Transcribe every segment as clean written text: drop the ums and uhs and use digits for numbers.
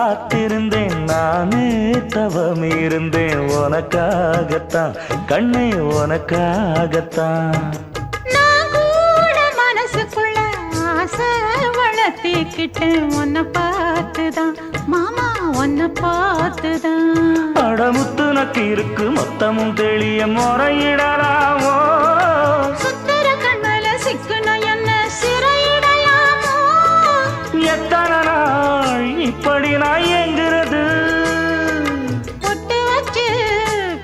காத்திருந்தேன் நானே தவம் இருந்தேன் உனக்காகத்தான் கண்ணே உனக்காகத்தான் நான் கூட மனசுக்குள்ள ஆசை வளர்த்திக்கிட்டேன் உன்னை பார்த்துதான் மாமா உன்னை பார்த்துதான் அடமுத்து நக்கு இருக்கு மொத்தமும் தெளிய முறையிடலாமோ சுத்தர கண்மல சிக்குன என்ன சிறையிடையாமோ எத்தனை நாள் இப்படி நான் எங்கிறது பொட்டு வச்சு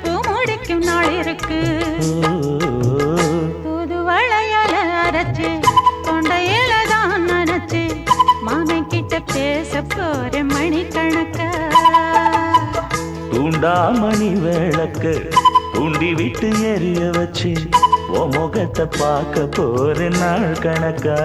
பூ முடிக்கும் நாள் இருக்கு புது வளையல அரைச்சு கொண்டையில தான் நினைச்சு மாமன் கிட்ட பேச போற மணிக்கணக்கா தூண்டாமணி விளக்கு தூண்டி விட்டு எரிய வச்சு உன் முகத்தை பார்க்க போற நாள் கணக்கா